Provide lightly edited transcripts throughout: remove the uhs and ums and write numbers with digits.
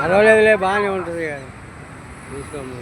పర్వాలేదులే, బాగానే ఉంటుంది కదా చూసుకోము.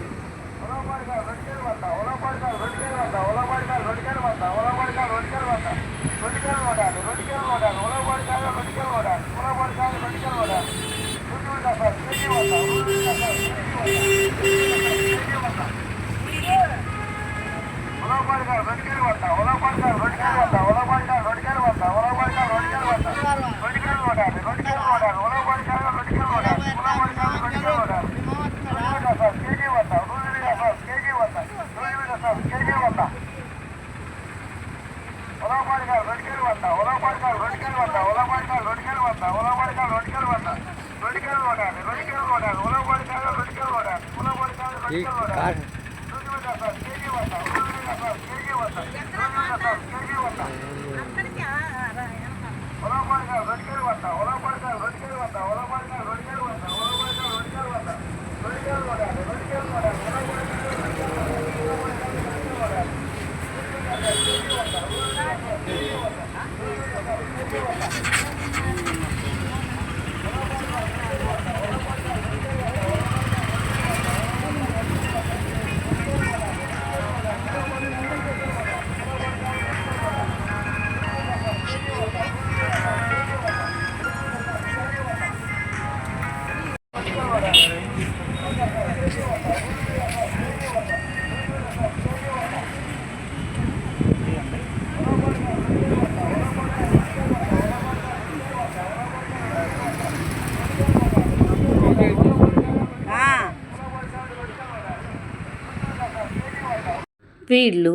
వీళ్ళు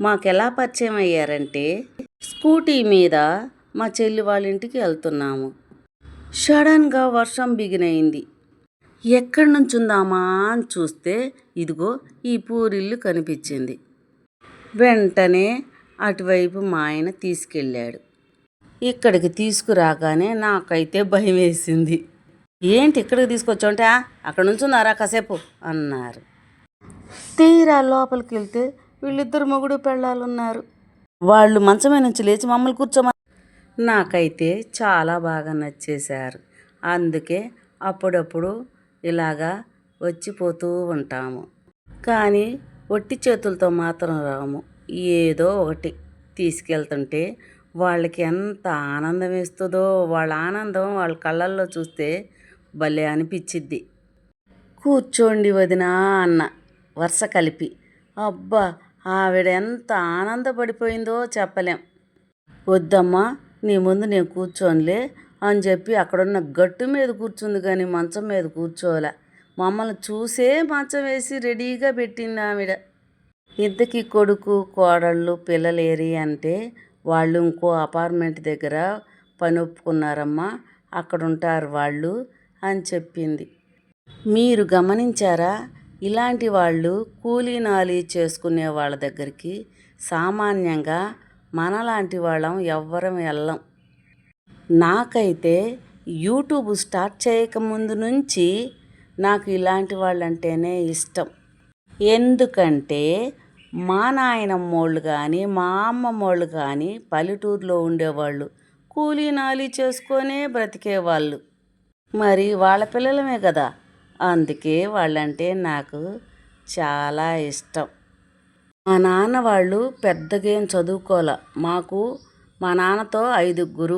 మాకెలా పరిచయం అయ్యారంటే, స్కూటీ మీద మా చెల్లి వాళ్ళ ఇంటికి వెళ్తున్నాము. సడన్గా వర్షం బిగినైంది. ఎక్కడి నుంచి ఉందామా అని చూస్తే ఇదిగో ఈ పూరిల్లు కనిపించింది. వెంటనే అటువైపు మా ఆయన తీసుకెళ్ళాడు. ఇక్కడికి తీసుకురాగానే నాకైతే భయం వేసింది. ఏంటి ఇక్కడికి తీసుకొచ్చావంటే, అక్కడ నుంచి ఉన్నారా కాసేపు అన్నారు. తీరా లోపలికి వెళ్తే వీళ్ళిద్దరు మొగుడు పెళ్ళాలు ఉన్నారు. వాళ్ళు మంచమే నుంచి లేచి మమ్మల్ని కూర్చోమని. నాకైతే చాలా బాగా నచ్చేశారు. అందుకే అప్పుడప్పుడు ఇలాగా వచ్చిపోతూ ఉంటాము. కానీ ఒట్టి చేతులతో మాత్రం రాము. ఏదో ఒకటి తీసుకెళ్తుంటే వాళ్ళకి ఎంత ఆనందం వేస్తుందో, వాళ్ళ ఆనందం వాళ్ళ కళ్ళల్లో చూస్తే భలే అనిపించిద్ది. కూర్చోండి వదినా అన్న వరుస కలిపి. అబ్బా, ఆవిడ ఎంత ఆనందపడిపోయిందో చెప్పలేం. వద్దమ్మా, నీ ముందు నేను కూర్చోనులే అని చెప్పి అక్కడున్న గట్టు మీద కూర్చుంది, కానీ మంచం మీద కూర్చోలే. మమ్మల్ని చూసే మంచం వేసి రెడీగా పెట్టింది ఆవిడ. ఇంతకీ కొడుకు కోడళ్ళు పిల్లలేరి అంటే, వాళ్ళు ఇంకో అపార్ట్మెంట్ దగ్గర పని ఒప్పుకున్నారమ్మా, అక్కడ ఉంటారు వాళ్ళు అని చెప్పింది. మీరు గమనించారా, ఇలాంటి వాళ్ళు కూలీ నాలీ చేసుకునే వాళ్ళ దగ్గరికి సామాన్యంగా మనలాంటి వాళ్ళం ఎవ్వరం వెళ్ళం. నాకైతే యూట్యూబ్ స్టార్ట్ చేయకముందు నుంచి నాకు ఇలాంటి వాళ్ళంటేనే ఇష్టం. ఎందుకంటే మా నాయనమ్మోళ్ళు కానీ మా అమ్మమ్మోళ్ళు కానీ పల్లెటూరులో ఉండేవాళ్ళు, కూలీ నాలీ చేసుకొనే బ్రతికేవాళ్ళు. మరి వాళ్ళ పిల్లలమే కదా, అందుకే వాళ్ళంటే నాకు చాలా ఇష్టం. మా నాన్న వాళ్ళు పెద్దగా ఏం చదువుకోలే. మాకు మా నాన్నతో 5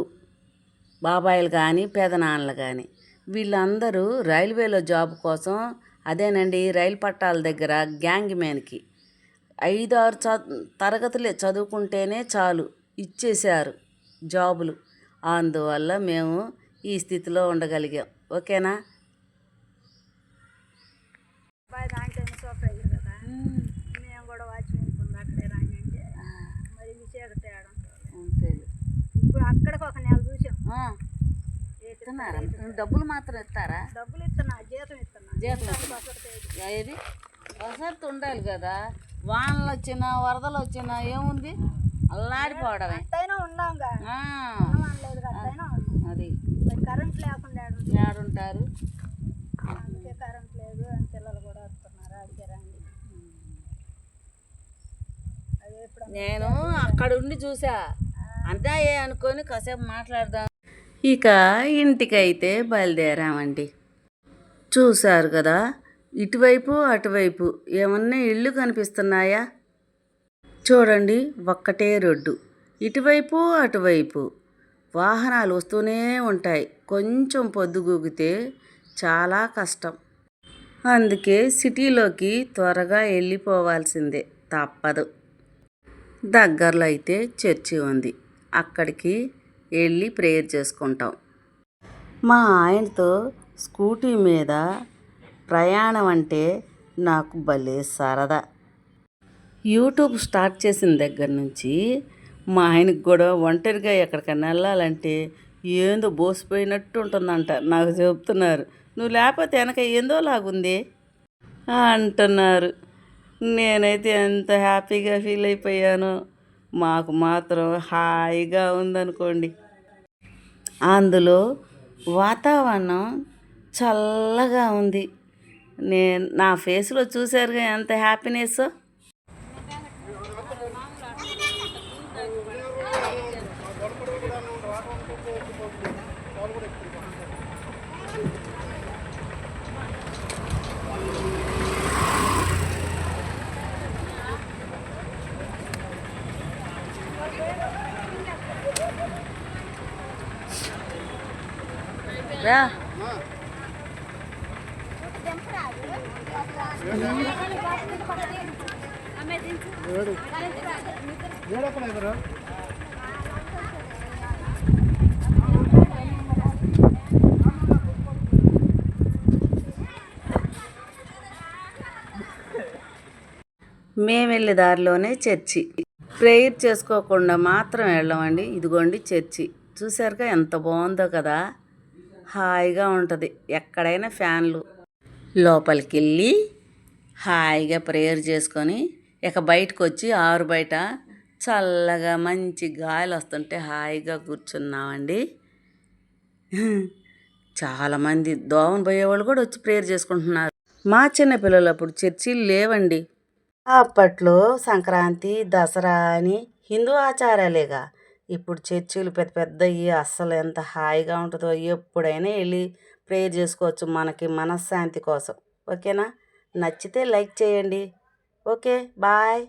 బాబాయిలు కానీ పెదనాన్నలు కానీ. వీళ్ళందరూ రైల్వేలో జాబ్ కోసం, అదేనండి రైలు పట్టాల దగ్గర గ్యాంగ్ మ్యాన్కి 5-6 తరగతులే చదువుకుంటేనే చాలు ఇచ్చేశారు జాబులు. అందువల్ల మేము ఈ స్థితిలో ఉండగలిగాం. ఓకేనా? మేము కూడా వాచ్మెన్ అక్కడే రాండి అంటే మరి మీ చీకటి ఇప్పుడు అక్కడికి ఒక నెల చూసాం. డబ్బులు మాత్రం ఇస్తారా? డబ్బులు ఇస్తున్నా, జీతం ఇస్తున్నా. ఏది వసతి ఉండాలి కదా. వానలు వచ్చినా వరదలు వచ్చినా ఏముంది, అల్లాడిపోవడమే. ఉన్నాంగా అది కరెంట్ లేకుండా ఏడుంటారు. అందుకే కరెంట్ లేదు, పిల్లలు కూడా వస్తున్నారు అడిగారండి. నేను అక్కడ ఉండి చూసా అంతా అనుకొని కాసేపు మాట్లాడదాం. ఇక ఇంటికైతే బయలుదేరామండి. చూశారు కదా, ఇటువైపు అటువైపు ఏమన్నా ఇళ్ళు కనిపిస్తున్నాయా? చూడండి, ఒక్కటే రోడ్డు, ఇటువైపు అటువైపు వాహనాలు వస్తూనే ఉంటాయి. కొంచెం పొద్దుగూకితే చాలా కష్టం. అందుకే సిటీలోకి త్వరగా వెళ్ళిపోవాల్సిందే, తప్పదు. దగ్గరలో అయితే చర్చి ఉంది, అక్కడికి వెళ్ళి ప్రేయర్ చేసుకుంటాం. మా ఆయనతో స్కూటీ మీద ప్రయాణం అంటే నాకు భలే సరదా. యూట్యూబ్ స్టార్ట్ చేసిన దగ్గర నుంచి మా ఆయనకు కూడా ఒంటరిగా ఎక్కడికైనా వెళ్ళాలంటే ఏందో బోసిపోయినట్టు ఉంటుందంట. నాకు చెప్తున్నారు, నువ్వు లేకపోతే వెనక ఏందో లాగుంది అంటున్నారు. నేనైతే ఎంత హ్యాపీగా ఫీల్ అయిపోయానో. మాకు మాత్రం హాయిగా ఉందనుకోండి. అందులో వాతావరణం చల్లగా ఉంది. నా ఫేస్లో చూశారుగా ఎంత హ్యాపీనెస్. రా మేము వెళ్ళే దారిలోనే చర్చి. ప్రేయర్ చేసుకోకుండా మాత్రం వెళ్ళమండి. ఇదిగోండి చర్చి, చూసారుగా ఎంత బాగుందో కదా, హాయిగా ఉంటుంది. ఎక్కడైనా ఫ్యాన్లు. లోపలికి వెళ్ళి హాయిగా ప్రేయర్ చేసుకొని ఇక బయటకు వచ్చి ఆరు బయట చల్లగా మంచి గాలి వస్తుంటే హాయిగా కూర్చున్నామండి. చాలామంది దోవన పోయేవాళ్ళు కూడా వచ్చి ప్రేయర్ చేసుకుంటున్నారు. మా చిన్నపిల్లలు అప్పుడు చర్చిలు లేవండి. అప్పట్లో సంక్రాంతి, దసరా అని హిందూ ఆచారాలేగా. ఇప్పుడు చర్చిలు పెద్ద పెద్దవి, అస్సలు ఎంత హాయిగా ఉంటుందో. ఎప్పుడైనా వెళ్ళి ప్రేయర్ చేసుకోవచ్చు మనకి మనశ్శాంతి కోసం. ఓకేనా? నచ్చితే లైక్ చేయండి. Okay, bye.